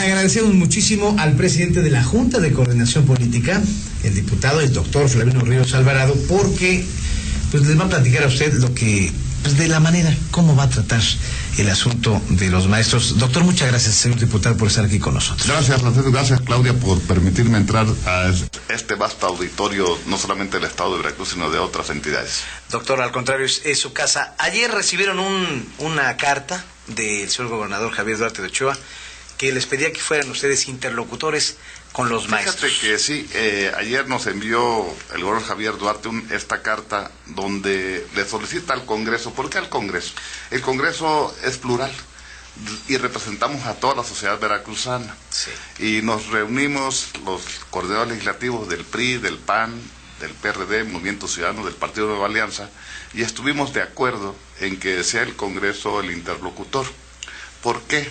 agradecemos muchísimo al presidente de la Junta de Coordinación Política, el diputado, el doctor Flavino Ríos Alvarado, porque pues les va a platicar a usted lo que, pues de la manera, cómo va a tratar el asunto de los maestros. Doctor, muchas gracias, señor diputado, por estar aquí con nosotros. Gracias, Francisco. Gracias, Claudia, por permitirme entrar a este vasto auditorio, no solamente del Estado de Veracruz, sino de otras entidades. Doctor, al contrario, es su casa. Ayer recibieron una carta del señor gobernador Javier Duarte de Ochoa que les pedía que fueran ustedes interlocutores con los maestros. Fíjate que sí, ayer nos envió el gobernador Javier Duarte esta carta donde le solicita al Congreso. ¿Por qué al Congreso? El Congreso es plural y representamos a toda la sociedad veracruzana. Sí. Y nos reunimos los coordinadores legislativos del PRI, del PAN, del PRD, Movimiento Ciudadano, del Partido Nueva Alianza, y estuvimos de acuerdo en que sea el Congreso el interlocutor. ¿Por qué?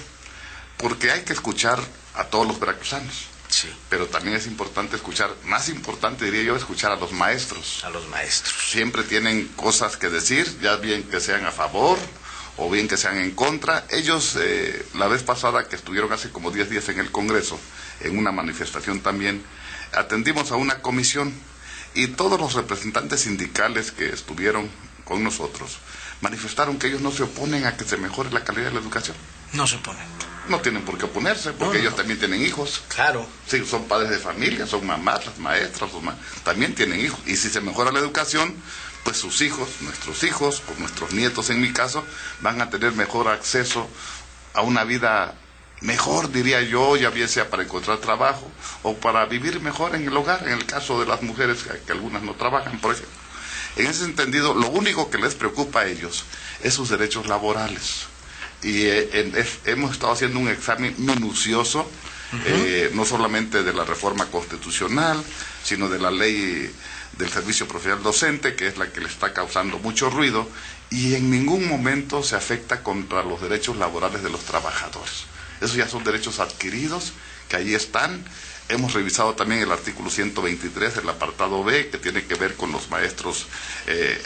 Porque hay que escuchar a todos los veracruzanos. Sí. Pero también es importante escuchar, más importante diría yo, escuchar a los maestros. A los maestros. Siempre tienen cosas que decir, ya bien que sean a favor o bien que sean en contra. Ellos, la vez pasada que estuvieron hace como 10 días en el Congreso, en una manifestación también, atendimos a una comisión y todos los representantes sindicales que estuvieron con nosotros manifestaron que ellos no se oponen a que se mejore la calidad de la educación. No se oponen. No tienen por qué oponerse, porque ellos también tienen hijos. Claro. Sí, son padres de familia, son mamás, las maestras, también tienen hijos. Y si se mejora la educación, pues sus hijos, o nuestros nietos en mi caso, van a tener mejor acceso a una vida mejor, diría yo, ya bien sea para encontrar trabajo o para vivir mejor en el hogar, en el caso de las mujeres, que algunas no trabajan, por ejemplo. En ese entendido, lo único que les preocupa a ellos es sus derechos laborales. Y hemos estado haciendo un examen minucioso, no solamente de la reforma constitucional, sino de la ley del servicio profesional docente, que es la que le está causando mucho ruido, y en ningún momento se afecta contra los derechos laborales de los trabajadores. Esos ya son derechos adquiridos, que ahí están. Hemos revisado también el artículo 123, el apartado B, que tiene que ver con los maestros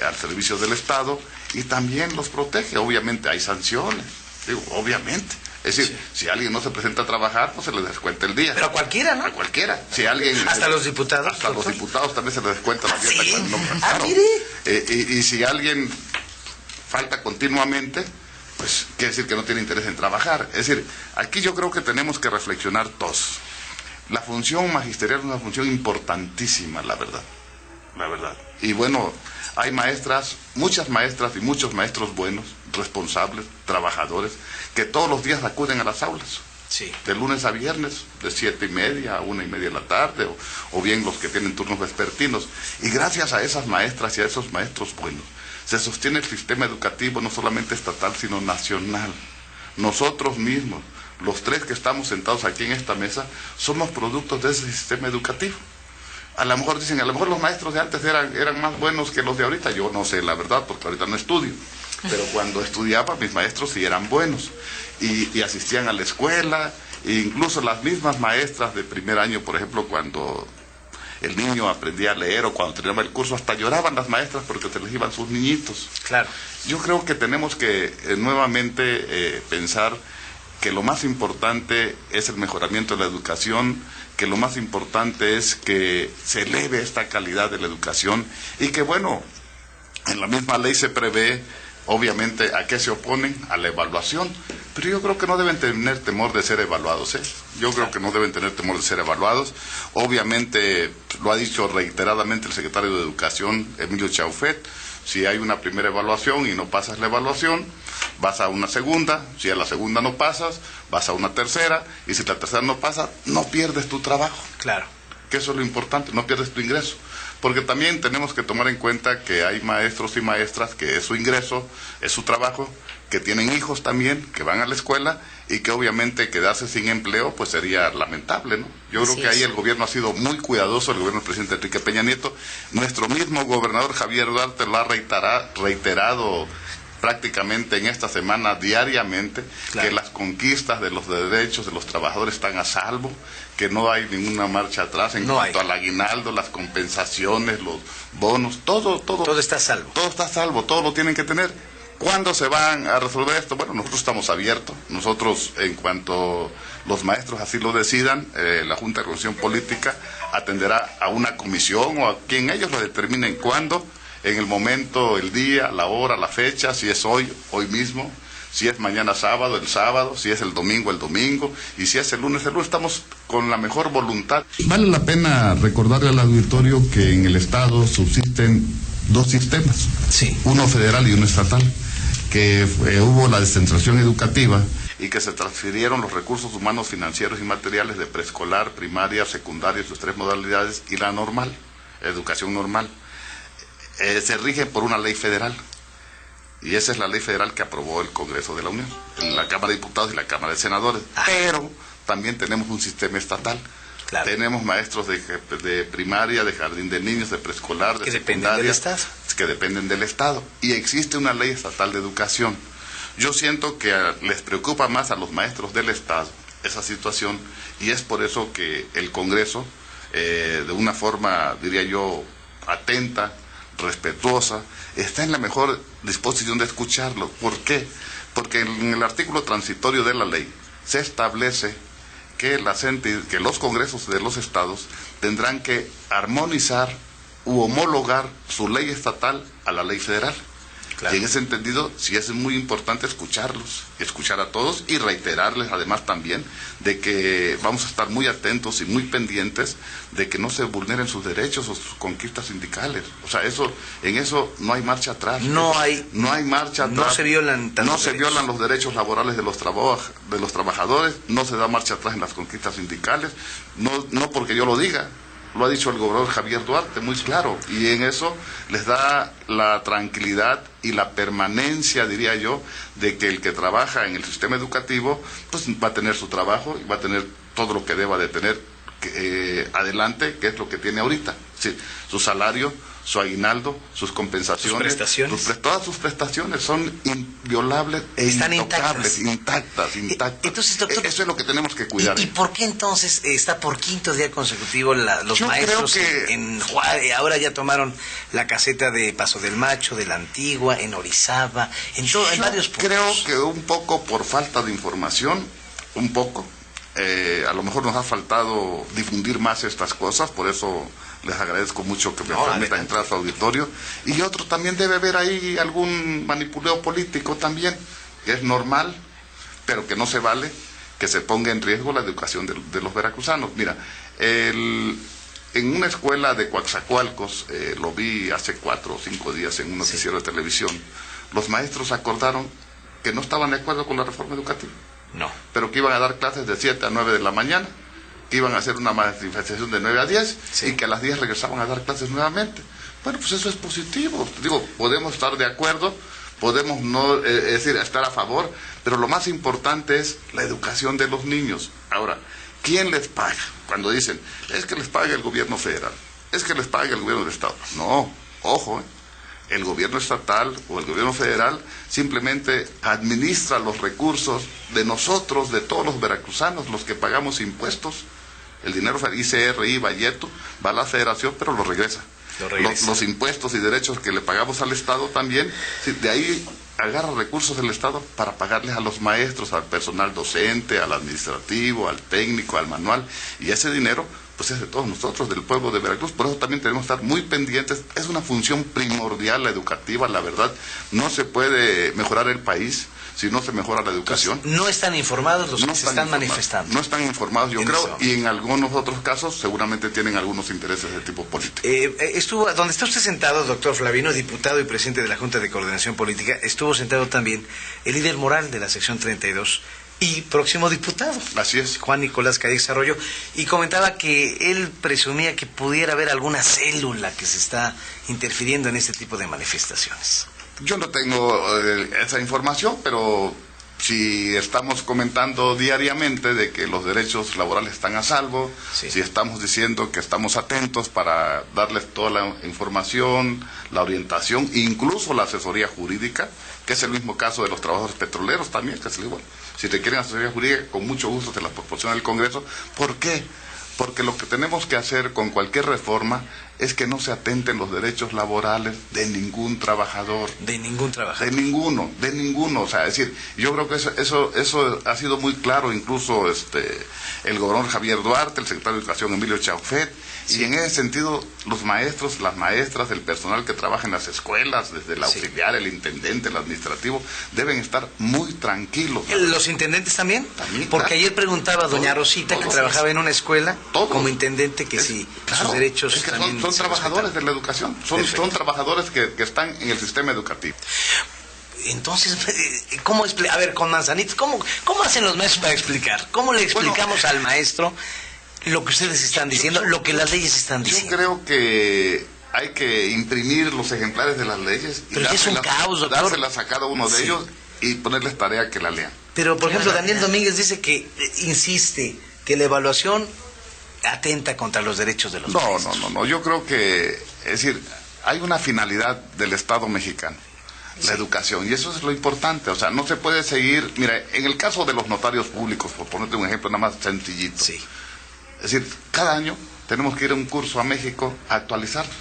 al servicio del Estado, y también los protege. Obviamente hay sanciones, digo, obviamente. Es decir, si alguien no se presenta a trabajar, pues se le descuenta el día. Pero a cualquiera, ¿no? A cualquiera. Si alguien, hasta los diputados. Hasta los diputados también se les descuenta la dieta. ¿Sí? Cuando no Claro. mire. Y si alguien falta continuamente, pues quiere decir que no tiene interés en trabajar. Es decir, aquí yo creo que tenemos que reflexionar todos. La función magisterial es una función importantísima, la verdad. Y bueno, hay maestras, muchas maestras y muchos maestros buenos, responsables, trabajadores, que todos los días acuden a las aulas. Sí. De lunes a viernes, de 7:30 a 1:30 de la tarde, o bien los que tienen turnos vespertinos. Y gracias a esas maestras y a esos maestros buenos, se sostiene el sistema educativo no solamente estatal, sino nacional. Nosotros mismos, los tres que estamos sentados aquí en esta mesa, somos productos de ese sistema educativo. A lo mejor dicen, a lo mejor los maestros de antes eran más buenos que los de ahorita. Yo no sé la verdad, porque ahorita no estudio. Pero cuando estudiaba, mis maestros sí eran buenos. Y asistían a la escuela, e incluso las mismas maestras de primer año, por ejemplo, cuando el niño aprendía a leer o cuando terminaba el curso, hasta lloraban las maestras porque se les iban sus niñitos. Claro. Yo creo que tenemos que nuevamente pensar que lo más importante es el mejoramiento de la educación, que lo más importante es que se eleve esta calidad de la educación y que, bueno, en la misma ley se prevé, obviamente, ¿a qué se oponen? A la evaluación. Pero yo creo que no deben tener temor de ser evaluados, ¿eh? Yo creo que no deben tener temor de ser evaluados. Obviamente, lo ha dicho reiteradamente el secretario de Educación, Emilio Chaufet, si hay una primera evaluación y no pasas la evaluación, vas a una segunda, si a la segunda no pasas, vas a una tercera, y si la tercera no pasa, no pierdes tu trabajo. Claro. Que eso es lo importante, no pierdes tu ingreso. Porque también tenemos que tomar en cuenta que hay maestros y maestras que es su ingreso, es su trabajo, que tienen hijos también, que van a la escuela, y que obviamente quedarse sin empleo pues sería lamentable, ¿no? Yo creo que ahí el gobierno ha sido muy cuidadoso, el gobierno del presidente Enrique Peña Nieto. Nuestro mismo gobernador Javier Duarte lo ha reiterado prácticamente en esta semana diariamente, claro, que las conquistas de los derechos de los trabajadores están a salvo, que no hay ninguna marcha atrás en cuanto al aguinaldo, las compensaciones, los bonos, todo está a salvo. Todo está a salvo, todo lo tienen que tener. ¿Cuándo se van a resolver esto? Bueno, nosotros estamos abiertos. Nosotros, en cuanto los maestros así lo decidan, la Junta de Coordinación Política atenderá a una comisión o a quien ellos lo determinen cuándo, en el momento, el día, la hora, la fecha, si es hoy mismo, si es mañana sábado, el sábado, si es el domingo, y si es el lunes, estamos con la mejor voluntad. Vale la pena recordarle al auditorio que en el Estado subsisten dos sistemas, sí, uno federal y uno estatal, que hubo la descentralización educativa y que se transfirieron los recursos humanos, financieros y materiales de preescolar, primaria, secundaria, sus tres modalidades, y la normal, educación normal. Se rigen por una ley federal, y esa es la ley federal que aprobó el Congreso de la Unión, en la Cámara de Diputados y la Cámara de Senadores. Pero también tenemos un sistema estatal. Claro. Tenemos maestros de primaria, de jardín de niños, de preescolar, de secundaria, que dependen del Estado. Y existe una ley estatal de educación. Yo siento que les preocupa más a los maestros del Estado esa situación, y es por eso que el Congreso, de una forma, diría yo, atenta, respetuosa, está en la mejor disposición de escucharlo. ¿Por qué? Porque en el artículo transitorio de la ley se establece que los congresos de los estados tendrán que armonizar u homologar su ley estatal a la ley federal. Claro. Y en ese entendido, sí es muy importante escucharlos, escuchar a todos y reiterarles además también de que vamos a estar muy atentos y muy pendientes de que no se vulneren sus derechos o sus conquistas sindicales. O sea, en eso no hay marcha atrás. No hay marcha atrás. No se violan los derechos laborales de los trabajadores, no se da marcha atrás en las conquistas sindicales, no porque yo lo diga. Lo ha dicho el gobernador Javier Duarte, muy claro, y en eso les da la tranquilidad y la permanencia, diría yo, de que el que trabaja en el sistema educativo, pues va a tener su trabajo y va a tener todo lo que deba de tener adelante, que es lo que tiene ahorita. Sí, su salario, su aguinaldo, sus compensaciones, todas sus prestaciones son inviolables e están intocables, intactas. Entonces, doctor, eso es lo que tenemos que cuidar. ¿Y por qué entonces está por quinto día consecutivo los maestros en Juárez? Ahora ya tomaron la caseta de Paso del Macho, de la Antigua, en Orizaba, en varios puntos. Creo que un poco por falta de información, a lo mejor nos ha faltado difundir más estas cosas, por eso les agradezco mucho que me permitan entrar a su auditorio. Y otro, también debe haber ahí algún manipuleo político también, que es normal, pero que no se vale que se ponga en riesgo la educación de los veracruzanos. Mira, en una escuela de Coatzacoalcos, lo vi hace 4 o 5 días en un noticiero de televisión, los maestros acordaron que no estaban de acuerdo con la reforma educativa. No. Pero que iban a dar clases de 7 a 9 de la mañana, que iban a hacer una manifestación de 9 a 10, y que a las 10 regresaban a dar clases nuevamente. Bueno, pues eso es positivo. Digo, podemos estar de acuerdo, podemos no, estar a favor, pero lo más importante es la educación de los niños. Ahora, ¿quién les paga? Cuando dicen, es que les paga el gobierno federal, es que les paga el gobierno del Estado. No, ojo, el gobierno estatal o el gobierno federal simplemente administra los recursos de nosotros, de todos los veracruzanos, los que pagamos impuestos. El dinero ICR, IVA, YETU, va a la federación, pero lo regresa. Los impuestos y derechos que le pagamos al Estado también, de ahí agarra recursos del Estado para pagarles a los maestros, al personal docente, al administrativo, al técnico, al manual, y ese dinero pues es de todos nosotros, del pueblo de Veracruz. Por eso también tenemos que estar muy pendientes. Es una función primordial la educativa, la verdad. No se puede mejorar el país si no se mejora la educación. Entonces, no están informados los que se están manifestando. No están informados, yo creo, y en algunos otros casos seguramente tienen algunos intereses de tipo político. Donde está usted sentado, doctor Flavino, diputado y presidente de la Junta de Coordinación Política, estuvo sentado también el líder moral de la sección 32 y próximo diputado. Así es. Juan Nicolás Callex Arroyo, y comentaba que él presumía que pudiera haber alguna célula que se está interfiriendo en este tipo de manifestaciones. Yo no tengo esa información, pero si estamos comentando diariamente de que los derechos laborales están a salvo, si estamos diciendo que estamos atentos para darles toda la información, la orientación, incluso la asesoría jurídica, que es el mismo caso de los trabajadores petroleros también, que es igual. Si requieren asesoría jurídica, con mucho gusto se la proporciona el Congreso. ¿Por qué? porque lo que tenemos que hacer con cualquier reforma es que no se atenten los derechos laborales de ningún trabajador. De ningún trabajador. De ninguno. O sea, es decir, yo creo que eso ha sido muy claro, incluso el gobernador Javier Duarte, el secretario de Educación Emilio Chaufet, y en ese sentido los maestros, las maestras, el personal que trabaja en las escuelas, desde el auxiliar, el intendente, el administrativo, deben estar muy tranquilos. ¿Los intendentes también? Porque claro. Ayer preguntaba doña Rosita, que trabajaba en una escuela, como intendente, que sus derechos son trabajadores de la educación, son trabajadores que están en el sistema educativo. Entonces, ¿cómo a ver, con Manzanitos, ¿cómo hacen los maestros para explicar? ¿Cómo le explicamos al maestro lo que ustedes están diciendo, lo que las leyes están diciendo? Yo creo que hay que imprimir los ejemplares de las leyes y dárselas a cada uno de ellos y ponerles tarea que la lean. Pero, por ejemplo, Daniel Domínguez dice que insiste que la evaluación atenta contra los derechos de los maestros. No, yo creo que, es decir, hay una finalidad del Estado mexicano, la educación, y eso es lo importante. O sea, no se puede seguir, mira, en el caso de los notarios públicos, por ponerte un ejemplo nada más sencillito, es decir, cada año tenemos que ir a un curso a México a actualizarlos.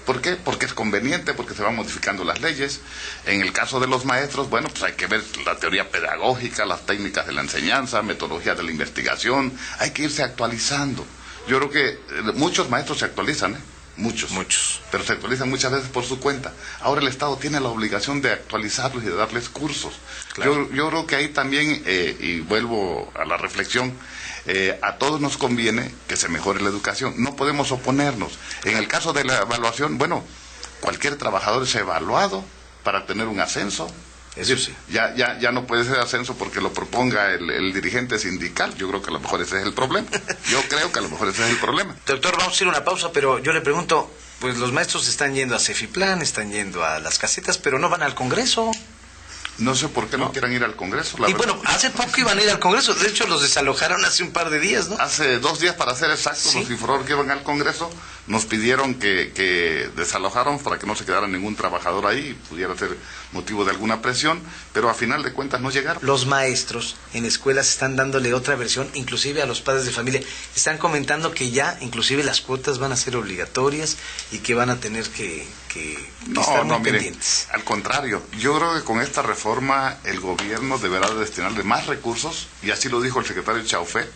¿Por qué? Porque es conveniente, porque se van modificando las leyes. En el caso de los maestros, bueno, pues hay que ver la teoría pedagógica, las técnicas de la enseñanza, metodología de la investigación, hay que irse actualizando. Yo creo que muchos maestros se actualizan, muchos, pero se actualizan muchas veces por su cuenta. Ahora el Estado tiene la obligación de actualizarlos y de darles cursos. Claro. Yo creo que ahí también, y vuelvo a la reflexión, a todos nos conviene que se mejore la educación. No podemos oponernos. En el caso de la evaluación, bueno, cualquier trabajador es evaluado para tener un ascenso. Es decir, ya no puede ser ascenso porque lo proponga el dirigente sindical. Yo creo que a lo mejor ese es el problema. Doctor, vamos a ir a una pausa, pero yo le pregunto, pues los maestros están yendo a Cefiplan, están yendo a las casetas, pero no van al Congreso. No sé por qué no quieran ir al Congreso. Bueno, hace poco iban a ir al Congreso. De hecho, los desalojaron hace un par de días, ¿no? Hace 2 días, para ser exactos, nos informaron que iban al Congreso. Nos pidieron que desalojaron para que no se quedara ningún trabajador ahí, pudiera ser motivo de alguna presión, pero a final de cuentas no llegaron. Los maestros en escuelas están dándole otra versión, inclusive a los padres de familia. Están comentando que ya, inclusive, las cuotas van a ser obligatorias y que van a tener que estar muy pendientes. Mire, al contrario, yo creo que con esta reforma el gobierno deberá destinarle más recursos, y así lo dijo el secretario Chaufet,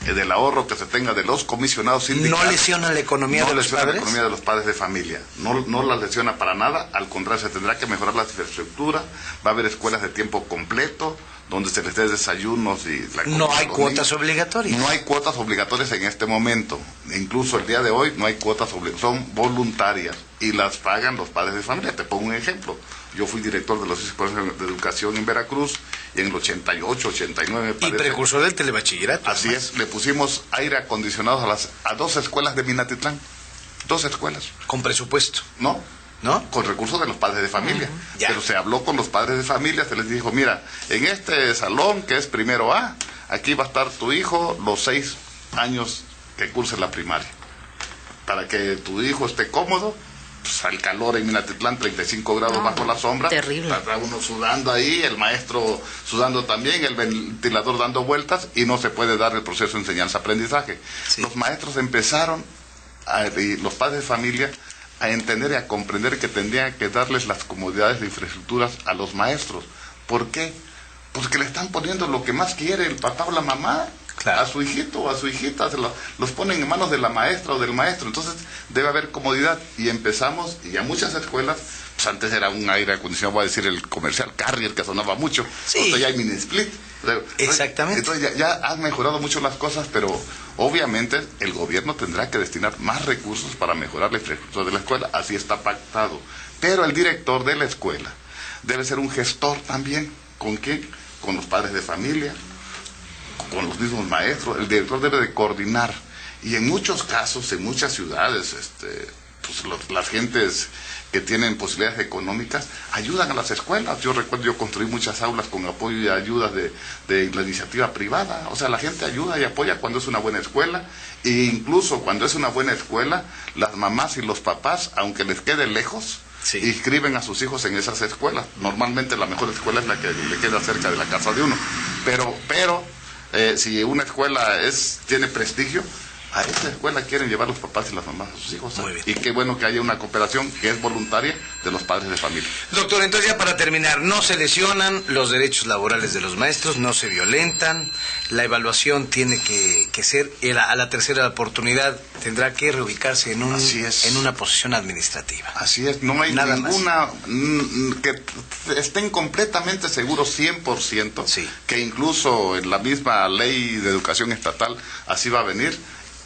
del ahorro que se tenga de los comisionados sindicales. ¿No lesiona la economía de los padres? No lesiona la economía de los padres de familia, no la lesiona para nada, al contrario, se tendrá que mejorar la infraestructura, va a haber escuelas de tiempo completo, donde se les dé desayunos y la comida. No hay cuotas obligatorias. No hay cuotas obligatorias en este momento, incluso el día de hoy no hay cuotas obligatorias, son voluntarias y las pagan los padres de familia. Te pongo un ejemplo. Yo fui director de los escuelas de educación en Veracruz y en el 88, 89 me parece. Y precursor del telebachillerato. Así es, le pusimos aire acondicionado a 2 escuelas de Minatitlán. 2 escuelas. ¿Con presupuesto? ¿No? Con recursos de los padres de familia. Pero se habló con los padres de familia, se les dijo, mira, en este salón que es primero A, aquí va a estar tu hijo los 6 años que curse la primaria. Para que tu hijo esté cómodo. Pues al calor en Minatitlán, 35 grados bajo la sombra. Terrible. Está uno sudando ahí, el maestro sudando también, el ventilador dando vueltas, y no se puede dar el proceso de enseñanza-aprendizaje. Los maestros empezaron, y los padres de familia, a entender y a comprender que tendrían que darles las comodidades de infraestructuras a los maestros. ¿Por qué? Porque le están poniendo lo que más quiere el papá o la mamá. Claro. A su hijito o a su hijita, los ponen en manos de la maestra o del maestro. Entonces debe haber comodidad, y empezamos, y a muchas escuelas, pues antes era un aire acondicionado, voy a decir el comercial Carrier, que sonaba mucho, entonces ya hay mini split. Exactamente. Entonces ya han mejorado mucho las cosas, pero obviamente el gobierno tendrá que destinar más recursos para mejorar la infraestructura de la escuela, así está pactado. Pero el director de la escuela debe ser un gestor también. ¿Con quién? Con los padres de familia, con los mismos maestros. El director debe de coordinar, y en muchos casos, en muchas ciudades, pues las gentes que tienen posibilidades económicas ayudan a las escuelas. Yo recuerdo, yo construí muchas aulas con apoyo y ayuda de la iniciativa privada. O sea, la gente ayuda y apoya cuando es una buena escuela, e incluso cuando es una buena escuela, las mamás y los papás, aunque les quede lejos, inscriben a sus hijos en esas escuelas. Normalmente la mejor escuela es la que le queda cerca de la casa de uno, pero Si una escuela tiene prestigio, a esa escuela quieren llevar los papás y las mamás a sus hijos. Muy bien. Y qué bueno que haya una cooperación que es voluntaria de los padres de familia. Doctor, entonces ya para terminar, no se lesionan los derechos laborales de los maestros, no se violentan, la evaluación tiene que ser, a la tercera oportunidad tendrá que reubicarse en una posición administrativa. Así es, no hay Nada ninguna que estén completamente seguros 100%, Sí. que incluso en la misma ley de educación estatal así va a venir,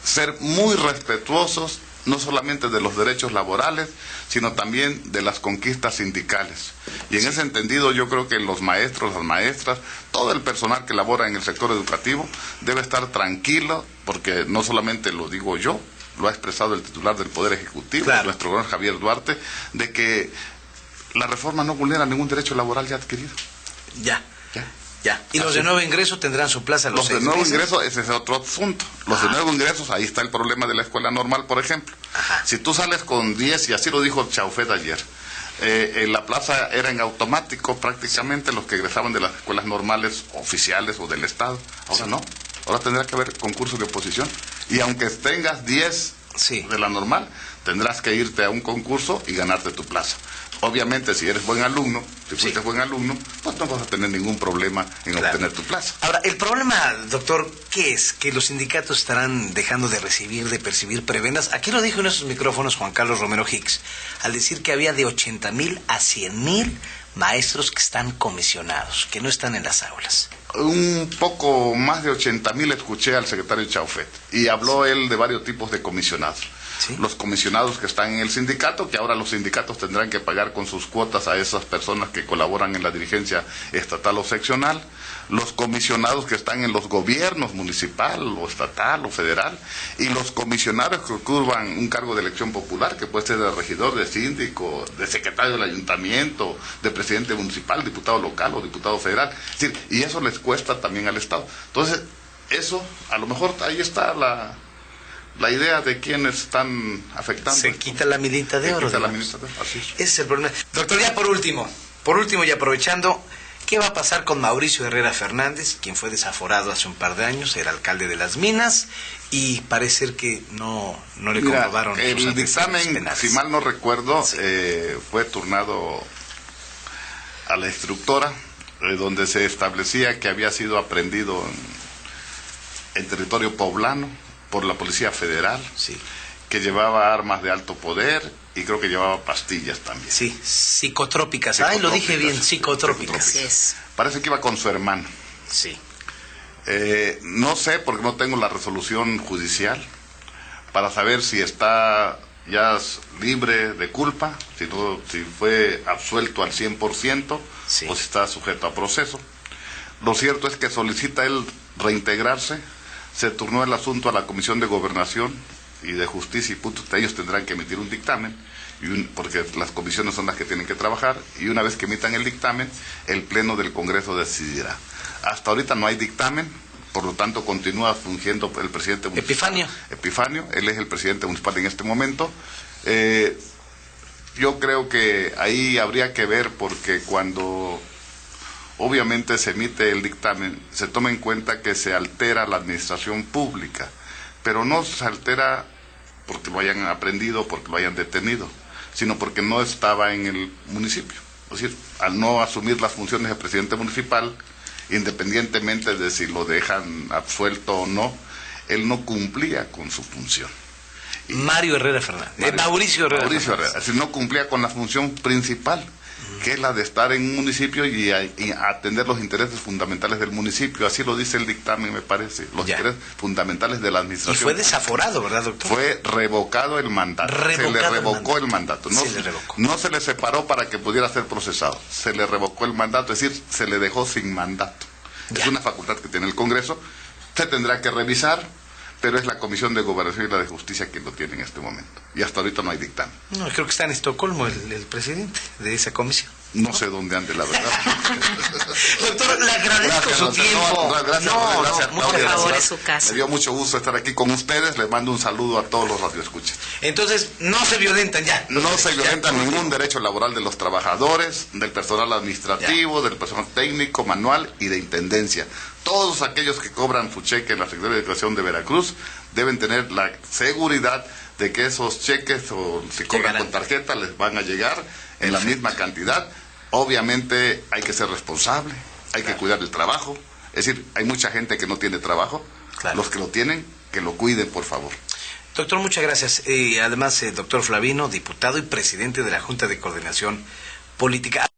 ser muy respetuosos no solamente de los derechos laborales, sino también de las conquistas sindicales. Y en ese entendido yo creo que los maestros, las maestras, todo el personal que labora en el sector educativo debe estar tranquilo, porque no solamente lo digo yo, lo ha expresado el titular del Poder Ejecutivo, claro, nuestro gobernador Javier Duarte, de que la reforma no vulnera ningún derecho laboral ya adquirido. Ya. Y los de nuevo ingreso tendrán su plaza los de nuevo ingreso, ese es otro asunto. Los de nuevo ingresos, ahí está el problema de la escuela normal, por ejemplo. Ajá. Si tú sales con 10, y así lo dijo Chaufet ayer, la plaza era en automático prácticamente los que egresaban de las escuelas normales oficiales o del Estado. Ahora no, ahora tendrá que haber concurso de oposición. Y aunque tengas 10 de la normal, tendrás que irte a un concurso y ganarte tu plaza. Obviamente, si eres buen alumno, si fuiste buen alumno, pues no vas a tener ningún problema en obtener tu plaza. Ahora, el problema, doctor, ¿qué es? Que los sindicatos estarán dejando de percibir prebendas. Aquí lo dijo en esos micrófonos Juan Carlos Romero Hicks, al decir que había de 80,000 a 100,000 maestros que están comisionados, que no están en las aulas. Un poco más de 80,000 escuché al secretario Chaufet, y habló él de varios tipos de comisionados. ¿Sí? Los comisionados que están en el sindicato, que ahora los sindicatos tendrán que pagar con sus cuotas a esas personas que colaboran en la dirigencia estatal o seccional, los comisionados que están en los gobiernos municipal o estatal o federal, y los comisionados que ocupan un cargo de elección popular, que puede ser de regidor, de síndico, de secretario del ayuntamiento, de presidente municipal, diputado local o diputado federal. Es decir, y eso les cuesta también al Estado. Entonces, eso, a lo mejor ahí está la idea de quienes están afectando. Se quita la minita de oro. Así es. Ese es el problema. Doctor, ya por último y aprovechando, ¿qué va a pasar con Mauricio Herrera Fernández, quien fue desaforado hace un par de años, era alcalde de Las Minas, y parece ser que no le comprobaron sus el dictamen, penales? Si mal no recuerdo, fue turnado a la instructora, donde se establecía que había sido aprehendido en territorio poblano por la Policía Federal, que llevaba armas de alto poder y creo que llevaba pastillas también. Sí, psicotrópicas. Ay, lo dije bien, psicotrópicas. Así es. Parece que iba con su hermano. Sí. No sé, porque no tengo la resolución judicial para saber si está ya libre de culpa, si fue absuelto al 100%, o si está sujeto a proceso. Lo cierto es que solicita él reintegrarse. Se turnó el asunto a la Comisión de Gobernación y de Justicia, y ellos tendrán que emitir un dictamen, porque las comisiones son las que tienen que trabajar, y una vez que emitan el dictamen, el Pleno del Congreso decidirá. Hasta ahorita no hay dictamen, por lo tanto continúa fungiendo el presidente municipal. Epifanio, él es el presidente municipal en este momento. Yo creo que ahí habría que ver, porque cuando obviamente se emite el dictamen, se toma en cuenta que se altera la administración pública, pero no se altera porque lo hayan aprendido, porque lo hayan detenido, sino porque no estaba en el municipio. Es decir, al no asumir las funciones de presidente municipal, independientemente de si lo dejan absuelto o no, él no cumplía con su función. Mauricio Herrera Fernández. Mauricio Herrera. Es decir, no cumplía con la función principal, que es la de estar en un municipio y atender los intereses fundamentales del municipio. Así lo dice el dictamen, me parece, los intereses fundamentales de la administración. Y fue desaforado, ¿verdad, doctor? Fue revocado el mandato. Se le revocó el mandato. No se le separó para que pudiera ser procesado. Se le revocó el mandato, es decir, se le dejó sin mandato. Es una facultad que tiene el Congreso. Se tendrá que revisar, pero es la Comisión de Gobernación y la de Justicia quien lo tiene en este momento. Y hasta ahorita no hay dictamen. No, creo que está en Estocolmo el presidente de esa comisión. No sé dónde ande, la verdad. Doctor, le agradezco su tiempo. Gracias. Por favor, es su casa. Me dio mucho gusto estar aquí con ustedes. Les mando un saludo a todos los radioescuchas. Entonces, no se violentan ya. No se violenta ningún derecho laboral de los trabajadores, del personal administrativo, del personal técnico, manual y de intendencia. todos aquellos que cobran su cheque en la Secretaría de Educación de Veracruz deben tener la seguridad de que esos cheques, o si cobran con tarjeta, les van a llegar en la misma cantidad. Obviamente hay que ser responsable, hay que cuidar el trabajo. Es decir, hay mucha gente que no tiene trabajo. Los que lo tienen, que lo cuiden, por favor. Doctor, muchas gracias. Además, doctor Flavino, diputado y presidente de la Junta de Coordinación Política.